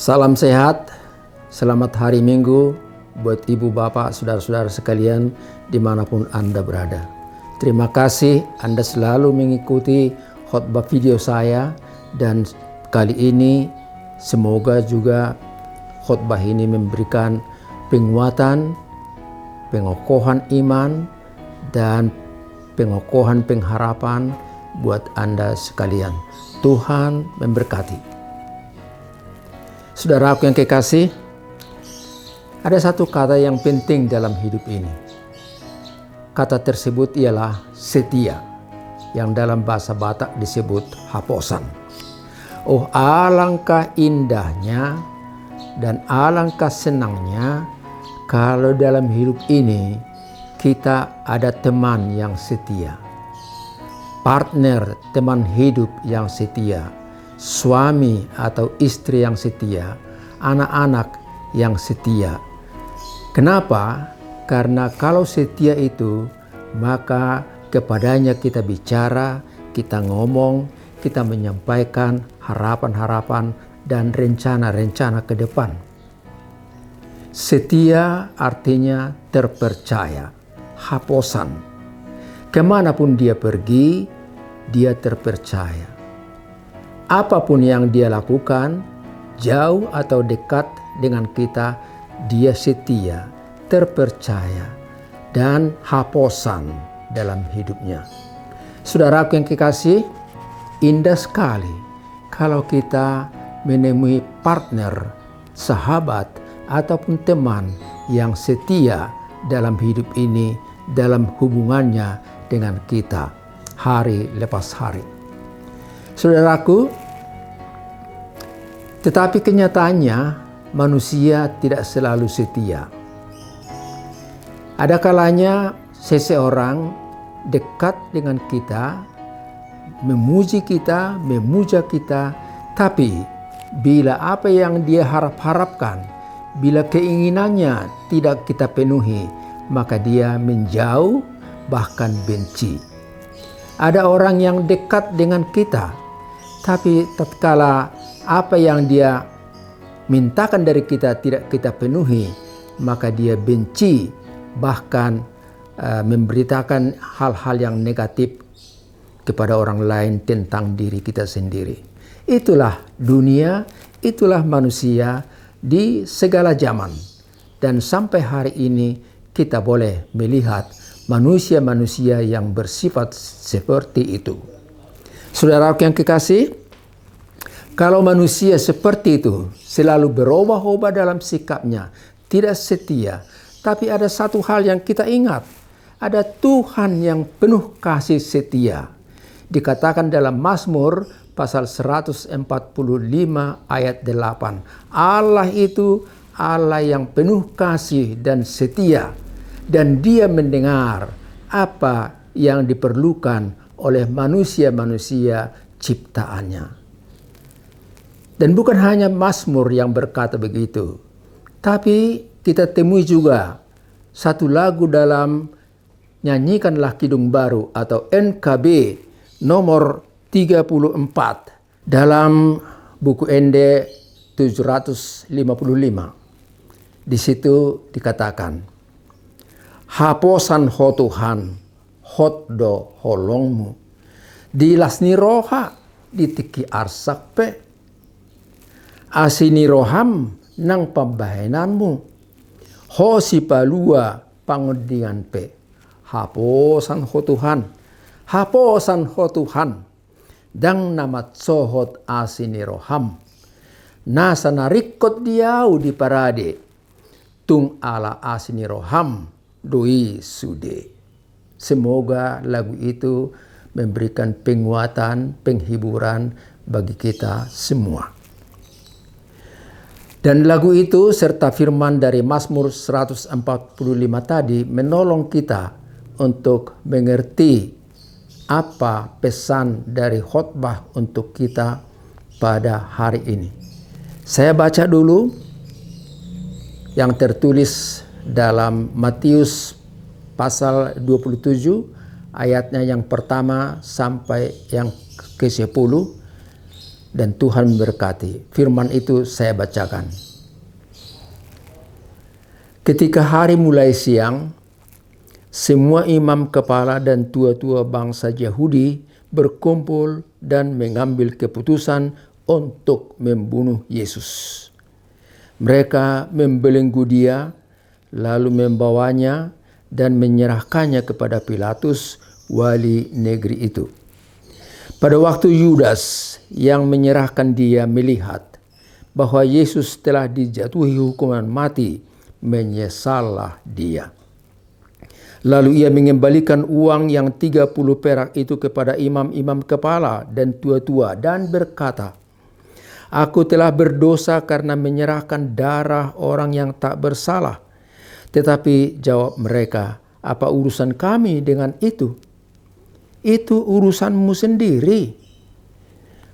Salam sehat, selamat hari Minggu buat ibu bapak, saudara-saudara sekalian dimanapun Anda berada. Terima kasih Anda selalu mengikuti khotbah video saya, dan kali ini semoga juga khotbah ini memberikan penguatan, pengokohan iman, dan pengokohan pengharapan buat Anda sekalian. Tuhan memberkati. Saudaraku yang kekasih, ada satu kata yang penting dalam hidup ini. Kata tersebut ialah setia, yang dalam bahasa Batak disebut haposan. Oh, alangkah indahnya dan alangkah senangnya kalau dalam hidup ini kita ada teman yang setia, partner, teman hidup yang setia, suami atau istri yang setia, anak-anak yang setia. Kenapa? Karena kalau setia itu, maka kepadanya kita bicara, kita ngomong, kita menyampaikan harapan-harapan dan rencana-rencana ke depan. Setia artinya terpercaya, haposan. Kemanapun dia pergi, dia terpercaya. Apapun yang dia lakukan, jauh atau dekat dengan kita, dia setia, terpercaya, dan haposan dalam hidupnya. Saudaraku yang kekasih, indah sekali kalau kita menemui partner, sahabat, ataupun teman yang setia dalam hidup ini, dalam hubungannya dengan kita hari lepas hari. Saudaraku, tetapi kenyataannya manusia tidak selalu setia. Ada kalanya seseorang dekat dengan kita, memuji kita, memuja kita, tapi bila apa yang dia harapkan, bila keinginannya tidak kita penuhi, maka dia menjauh, bahkan benci. Ada orang yang dekat dengan kita, tapi tatkala apa yang dia mintakan dari kita tidak kita penuhi, maka dia benci, bahkan memberitakan hal-hal yang negatif kepada orang lain tentang diri kita sendiri. Itulah dunia, itulah manusia di segala zaman. Dan sampai hari ini kita boleh melihat manusia-manusia yang bersifat seperti itu. Saudaraku yang kekasih, kalau manusia seperti itu selalu berubah-ubah dalam sikapnya, tidak setia, tapi ada satu hal yang kita ingat, ada Tuhan yang penuh kasih setia. Dikatakan dalam Mazmur pasal 145 ayat 8, Allah itu Allah yang penuh kasih dan setia, dan Dia mendengar apa yang diperlukan oleh manusia-manusia ciptaannya. Dan bukan hanya Mazmur yang berkata begitu, tapi kita temui juga satu lagu dalam Nyanyikanlah Kidung Baru atau NKB nomor 34 dalam buku ND 755. Di situ dikatakan, haposan ho Tuhan, hotdo holongmu, dilasni roha ditiki arsakpe, asini roham nang pambahenanmu, ho si palua pangundingan pe, haposan ho Tuhan, haposan ho Tuhan, dang namat sohot asini roham, nasa narikot diau di parade, tung ala asini roham, doi sude. Semoga lagu itu memberikan penguatan, penghiburan bagi kita semua. Dan lagu itu serta firman dari Mazmur 145 tadi menolong kita untuk mengerti apa pesan dari khotbah untuk kita pada hari ini. Saya baca dulu yang tertulis dalam Matius pasal 27 ayatnya yang pertama sampai yang ke-10. Dan Tuhan memberkati. Firman itu saya bacakan. Ketika hari mulai siang, semua imam kepala dan tua-tua bangsa Yahudi berkumpul dan mengambil keputusan untuk membunuh Yesus. Mereka membelenggu dia, lalu membawanya dan menyerahkannya kepada Pilatus, wali negeri itu. Pada waktu Yudas yang menyerahkan dia melihat bahwa Yesus telah dijatuhi hukuman mati, menyesallah dia. Lalu ia mengembalikan uang yang 30 perak itu kepada imam-imam kepala dan tua-tua dan berkata, "Aku telah berdosa karena menyerahkan darah orang yang tak bersalah." Tetapi jawab mereka, "Apa urusan kami dengan itu? Itu urusanmu sendiri."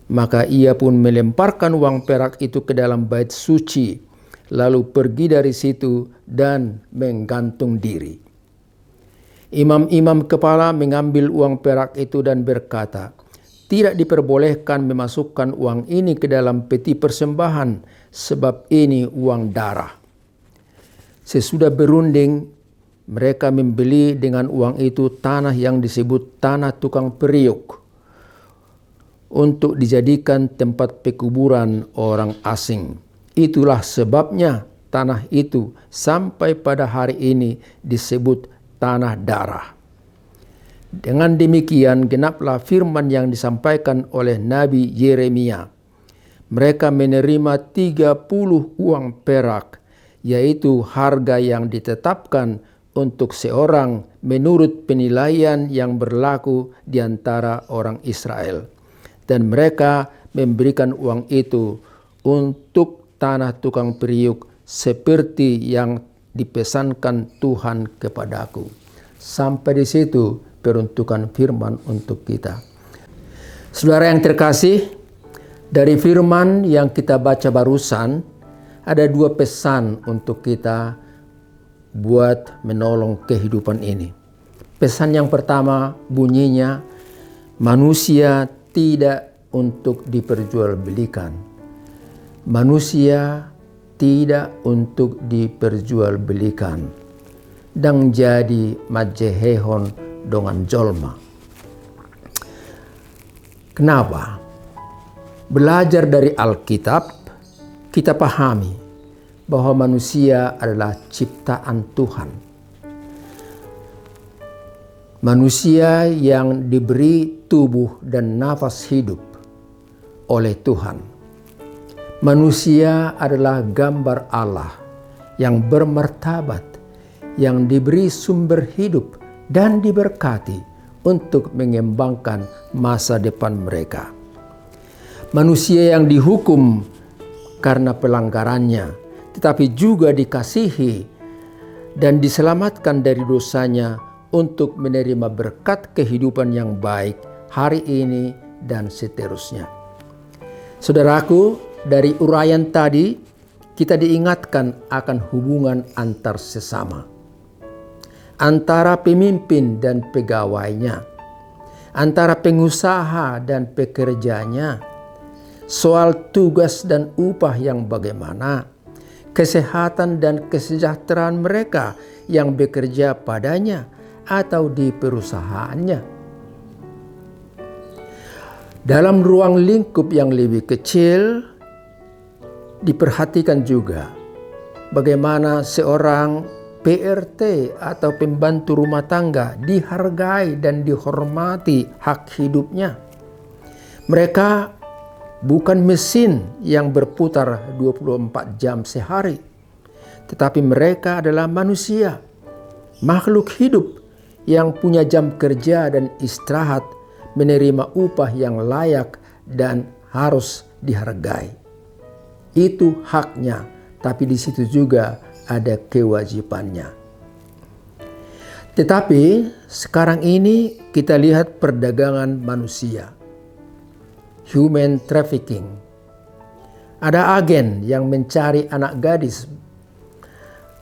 Maka ia pun melemparkan uang perak itu ke dalam bait suci, lalu pergi dari situ dan menggantung diri. Imam-imam kepala mengambil uang perak itu dan berkata, "Tidak diperbolehkan memasukkan uang ini ke dalam peti persembahan, sebab ini uang darah." Sesudah berunding, mereka membeli dengan uang itu tanah yang disebut tanah tukang periuk untuk dijadikan tempat pekuburan orang asing. Itulah sebabnya tanah itu sampai pada hari ini disebut tanah darah. Dengan demikian genaplah firman yang disampaikan oleh Nabi Yeremia. Mereka menerima 30 uang perak, yaitu harga yang ditetapkan untuk seorang menurut penilaian yang berlaku di antara orang Israel. Dan mereka memberikan uang itu untuk tanah tukang periuk seperti yang dipesankan Tuhan kepadaku. Sampai di situ peruntukan firman untuk kita. Saudara yang terkasih, dari firman yang kita baca barusan, ada 2 pesan untuk kita buat menolong kehidupan ini. Pesan yang pertama bunyinya, manusia tidak untuk diperjualbelikan. Manusia tidak untuk diperjualbelikan dan jadi majehehon dengan jolma. Kenapa? Belajar dari Alkitab, kita pahami bahwa manusia adalah ciptaan Tuhan. Manusia yang diberi tubuh dan nafas hidup oleh Tuhan. Manusia adalah gambar Allah yang bermartabat, yang diberi sumber hidup dan diberkati untuk mengembangkan masa depan mereka. Manusia yang dihukum karena pelanggarannya, tetapi juga dikasihi dan diselamatkan dari dosanya untuk menerima berkat kehidupan yang baik hari ini dan seterusnya. Saudaraku, dari uraian tadi kita diingatkan akan hubungan antar sesama, antara pemimpin dan pegawainya, antara pengusaha dan pekerjanya, soal tugas dan upah yang bagaimana, kesehatan dan kesejahteraan mereka yang bekerja padanya atau di perusahaannya. Dalam ruang lingkup yang lebih kecil, diperhatikan juga bagaimana seorang PRT atau pembantu rumah tangga dihargai dan dihormati hak hidupnya. Mereka bukan mesin yang berputar 24 jam sehari, tetapi mereka adalah manusia, makhluk hidup yang punya jam kerja dan istirahat, menerima upah yang layak dan harus dihargai. Itu haknya, tapi di situ juga ada kewajibannya. Tetapi sekarang ini kita lihat perdagangan manusia, human trafficking. Ada agen yang mencari anak gadis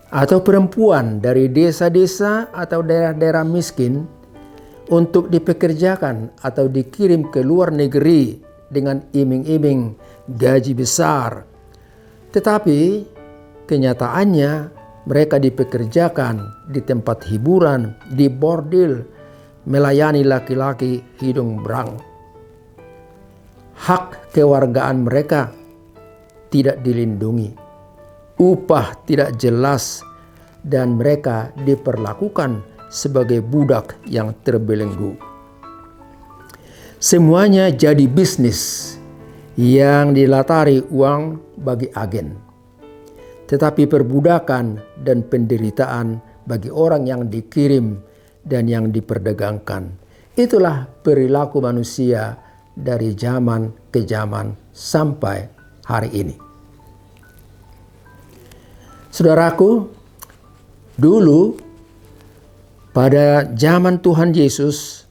atau perempuan dari desa-desa atau daerah-daerah miskin untuk dipekerjakan atau dikirim ke luar negeri dengan iming-iming gaji besar. Tetapi kenyataannya mereka dipekerjakan di tempat hiburan, di bordil, melayani laki-laki hidung berang. Hak kewargaan mereka tidak dilindungi, upah tidak jelas, dan mereka diperlakukan sebagai budak yang terbelenggu. Semuanya jadi bisnis yang dilatari uang bagi agen. Tetapi perbudakan dan penderitaan bagi orang yang dikirim dan yang diperdagangkan. Itulah perilaku manusia dari zaman ke zaman sampai hari ini. Saudaraku, dulu pada zaman Tuhan Yesus,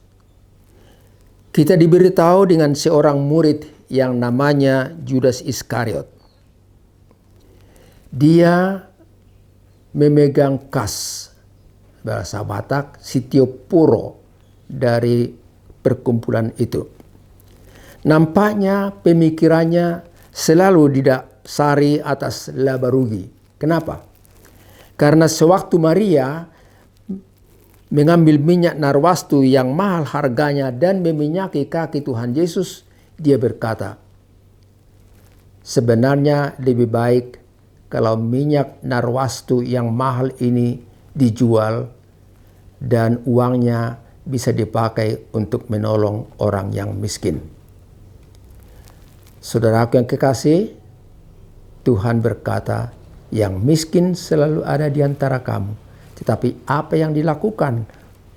kita diberitahu dengan seorang murid yang namanya Judas Iskariot. Dia memegang kas, bahasa Batak, sitiopuro dari perkumpulan itu. Nampaknya pemikirannya selalu didasari atas laba rugi. Kenapa? Karena sewaktu Maria mengambil minyak narwastu yang mahal harganya dan meminyaki kaki Tuhan Yesus, dia berkata, sebenarnya lebih baik kalau minyak narwastu yang mahal ini dijual dan uangnya bisa dipakai untuk menolong orang yang miskin. Saudaraku yang kekasih, Tuhan berkata, yang miskin selalu ada di antara kamu. Tetapi apa yang dilakukan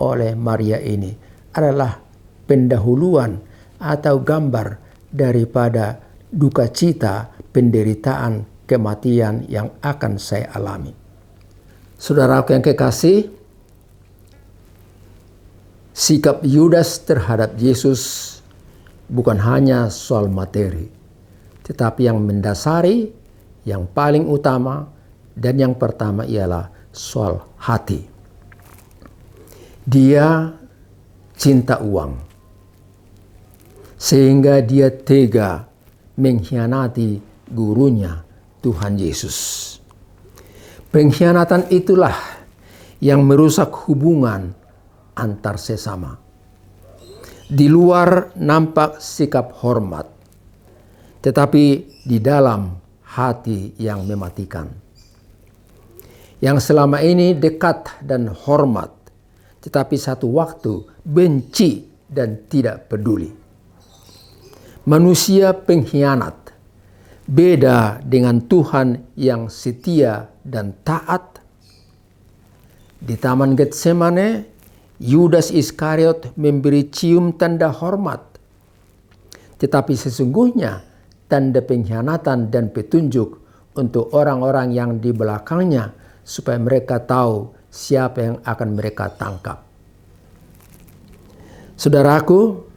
oleh Maria ini adalah pendahuluan atau gambar daripada duka cita, penderitaan, kematian yang akan saya alami. Saudaraku yang kekasih, sikap Yudas terhadap Yesus bukan hanya soal materi, tetapi yang mendasari, yang paling utama, dan yang pertama ialah soal hati. Dia cinta uang, sehingga dia tega mengkhianati gurunya, Tuhan Yesus. Pengkhianatan itulah yang merusak hubungan antar sesama. Di luar nampak sikap hormat, tetapi di dalam hati yang mematikan. Yang selama ini dekat dan hormat, tetapi satu waktu benci dan tidak peduli. Manusia pengkhianat beda dengan Tuhan yang setia dan taat. Di Taman Getsemane, Yudas Iskariot memberi cium tanda hormat. Tetapi sesungguhnya tanda pengkhianatan dan petunjuk untuk orang-orang yang di belakangnya supaya mereka tahu siapa yang akan mereka tangkap. Saudaraku,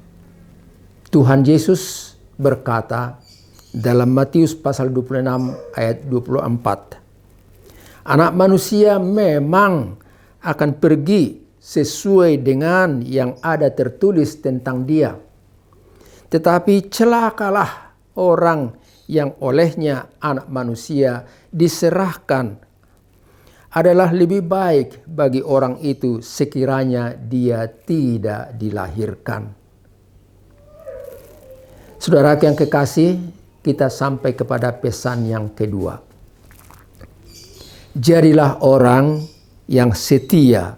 Tuhan Yesus berkata dalam Matius pasal 26 ayat 24, Anak manusia memang akan pergi sesuai dengan yang ada tertulis tentang dia. Tetapi celakalah orang yang olehnya anak manusia diserahkan. Adalah lebih baik bagi orang itu sekiranya dia tidak dilahirkan. Saudara yang kekasih, kita sampai kepada pesan yang kedua. Jadilah orang yang setia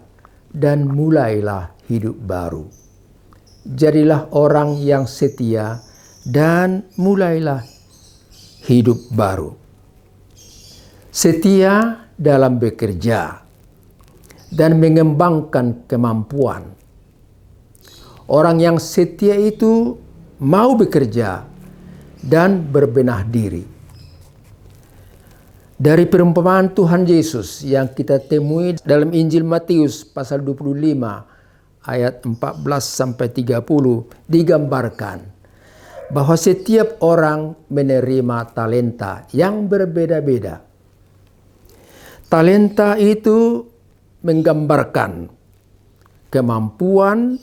dan mulailah hidup baru. Jadilah orang yang setia dan mulailah hidup baru. Setia dalam bekerja dan mengembangkan kemampuan. Orang yang setia itu mau bekerja dan berbenah diri. Dari perumpamaan Tuhan Yesus yang kita temui dalam Injil Matius pasal 25 ayat 14 sampai 30 digambarkan bahwa setiap orang menerima talenta yang berbeda-beda. Talenta itu menggambarkan kemampuan,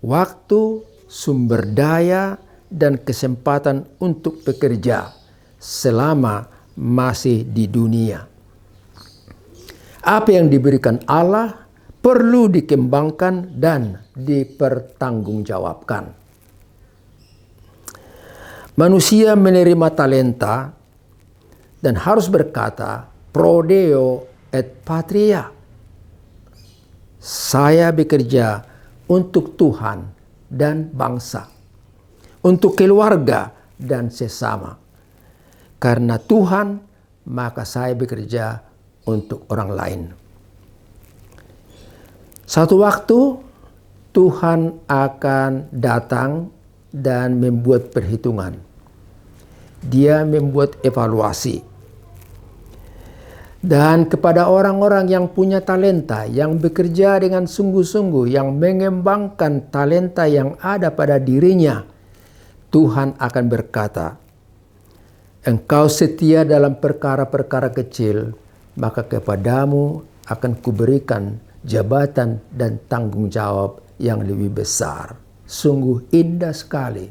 waktu, sumber daya, dan kesempatan untuk bekerja selama masih di dunia. Apa yang diberikan Allah perlu dikembangkan dan dipertanggungjawabkan. Manusia menerima talenta dan harus berkata, pro Deo et patria. Saya bekerja untuk Tuhan dan bangsa, untuk keluarga dan sesama. Karena Tuhan, maka saya bekerja untuk orang lain. Satu waktu Tuhan akan datang dan membuat perhitungan. Dia membuat evaluasi. Dan kepada orang-orang yang punya talenta, yang bekerja dengan sungguh-sungguh, yang mengembangkan talenta yang ada pada dirinya, Tuhan akan berkata, engkau setia dalam perkara-perkara kecil, maka kepadamu akan kuberikan jabatan dan tanggung jawab yang lebih besar. Sungguh indah sekali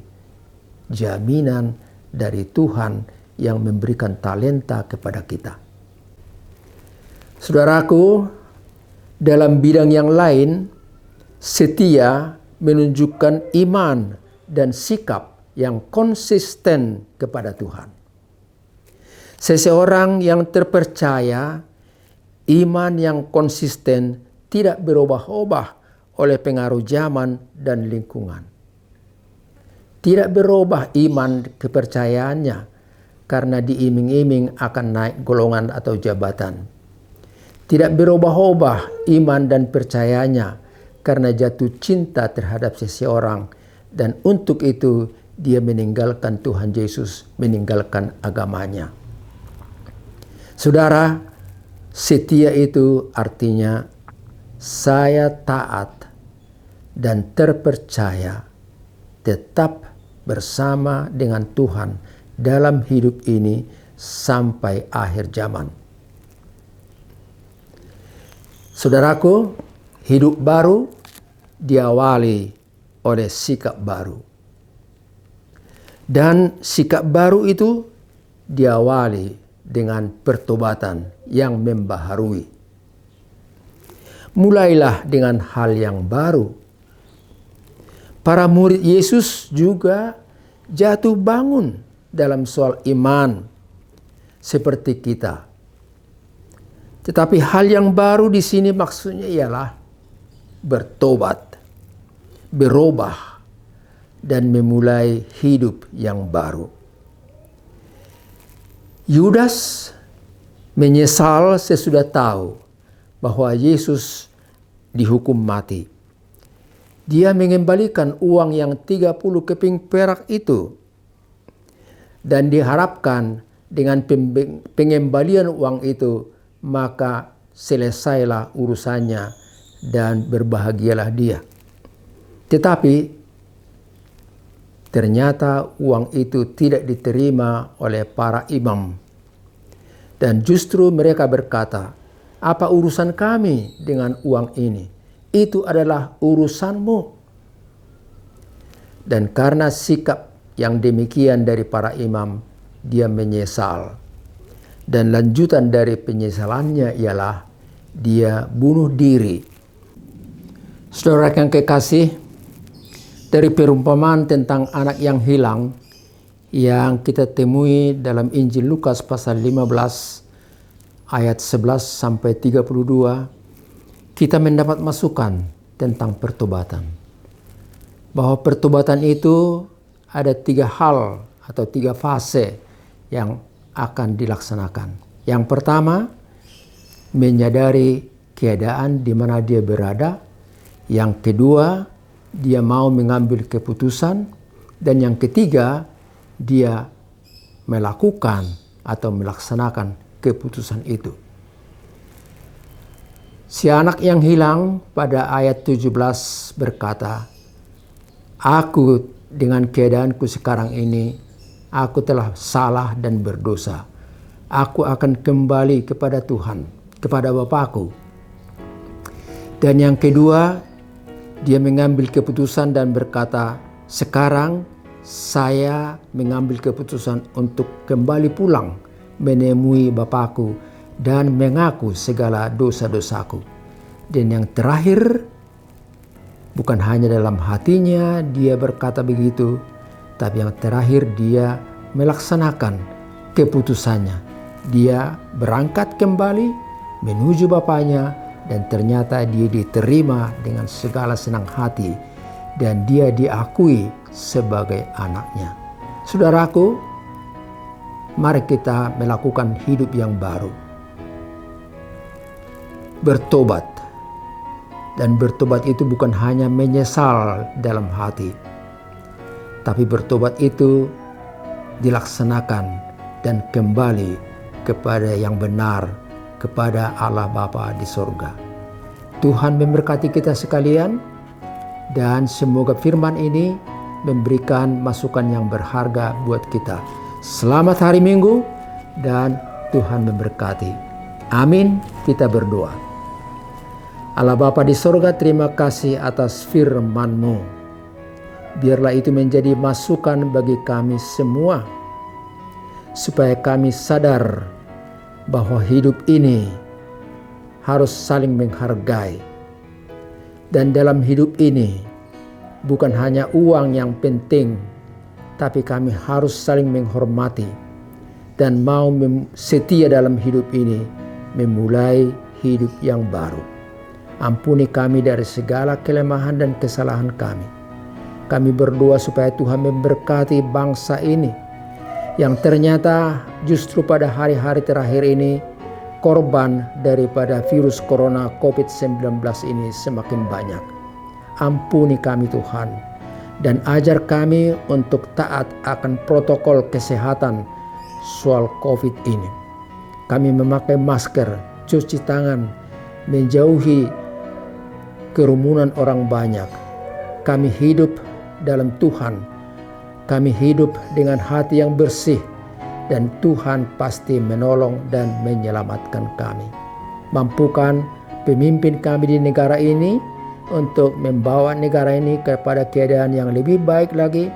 jaminan dari Tuhan yang memberikan talenta kepada kita. Saudaraku, dalam bidang yang lain, setia menunjukkan iman dan sikap yang konsisten kepada Tuhan. Seseorang yang terpercaya, iman yang konsisten tidak berubah-ubah oleh pengaruh zaman dan lingkungan. Tidak berubah iman kepercayaannya karena diiming-iming akan naik golongan atau jabatan. Tidak berubah-ubah iman dan percayanya karena jatuh cinta terhadap seseorang dan untuk itu dia meninggalkan Tuhan Yesus, meninggalkan agamanya. Saudara, setia itu artinya saya taat dan terpercaya tetap bersama dengan Tuhan dalam hidup ini sampai akhir zaman. Saudaraku, hidup baru diawali oleh sikap baru. Dan sikap baru itu diawali dengan pertobatan yang membaharui. Mulailah dengan hal yang baru. Para murid Yesus juga jatuh bangun dalam soal iman seperti kita. Tetapi hal yang baru di sini maksudnya ialah bertobat, berubah, dan memulai hidup yang baru. Yudas menyesal sesudah tahu bahwa Yesus dihukum mati. Dia mengembalikan uang yang 30 keping perak itu. Dan diharapkan dengan pengembalian uang itu, maka selesailah urusannya dan berbahagialah dia. Tetapi ternyata uang itu tidak diterima oleh para imam. Dan justru mereka berkata, apa urusan kami dengan uang ini? Itu adalah urusanmu. Dan karena sikap yang demikian dari para imam, dia menyesal. Dan lanjutan dari penyesalannya ialah dia bunuh diri. Saudara yang kekasih, dari perumpamaan tentang anak yang hilang yang kita temui dalam Injil Lukas pasal 15 ayat 11 sampai 32, kita mendapat masukan tentang pertobatan. Bahwa pertobatan itu ada 3 hal atau 3 fase yang akan dilaksanakan. Yang pertama, menyadari keadaan di mana dia berada. Yang kedua, dia mau mengambil keputusan. Dan yang ketiga, dia melakukan atau melaksanakan keputusan itu. Si anak yang hilang pada ayat 17 berkata, aku dengan keadaanku sekarang ini, aku telah salah dan berdosa. Aku akan kembali kepada Tuhan, kepada Bapakku. Dan yang kedua, dia mengambil keputusan dan berkata, sekarang saya mengambil keputusan untuk kembali pulang menemui Bapakku dan mengaku segala dosa-dosaku. Dan yang terakhir, bukan hanya dalam hatinya dia berkata begitu, tapi yang terakhir dia melaksanakan keputusannya. Dia berangkat kembali menuju bapaknya dan ternyata dia diterima dengan segala senang hati dan dia diakui sebagai anaknya. Saudaraku, mari kita melakukan hidup yang baru. Bertobat. Dan bertobat itu bukan hanya menyesal dalam hati, tapi bertobat itu dilaksanakan dan kembali kepada yang benar, kepada Allah Bapa di sorga. Tuhan memberkati kita sekalian, dan semoga firman ini memberikan masukan yang berharga buat kita. Selamat hari Minggu dan Tuhan memberkati. Amin. Kita berdoa. Allah Bapa di sorga, terima kasih atas firman-Mu. Biarlah itu menjadi masukan bagi kami semua, supaya kami sadar bahwa hidup ini harus saling menghargai. Dan dalam hidup ini bukan hanya uang yang penting, tapi kami harus saling menghormati dan mau setia dalam hidup ini, memulai hidup yang baru. Ampuni kami dari segala kelemahan dan kesalahan kami. Kami berdoa supaya Tuhan memberkati bangsa ini yang ternyata justru pada hari-hari terakhir ini korban daripada virus corona COVID-19 ini semakin banyak. Ampuni kami Tuhan, dan ajar kami untuk taat akan protokol kesehatan soal COVID ini. Kami memakai masker, cuci tangan, menjauhi kerumunan orang banyak. Kami hidup dalam Tuhan. Kami hidup dengan hati yang bersih, dan Tuhan pasti menolong dan menyelamatkan kami. Mampukan pemimpin kami di negara ini untuk membawa negara ini kepada keadaan yang lebih baik lagi,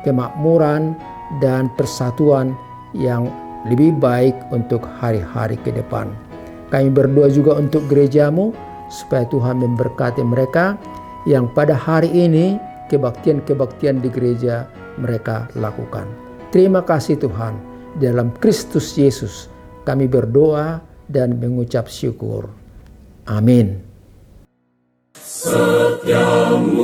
kemakmuran dan persatuan yang lebih baik untuk hari-hari ke depan. Kami berdoa juga untuk gereja-Mu, supaya Tuhan memberkati mereka yang pada hari ini kebaktian-kebaktian di gereja mereka lakukan. Terima kasih Tuhan. Dalam Kristus Yesus kami berdoa dan mengucap syukur. Amin. Setiamu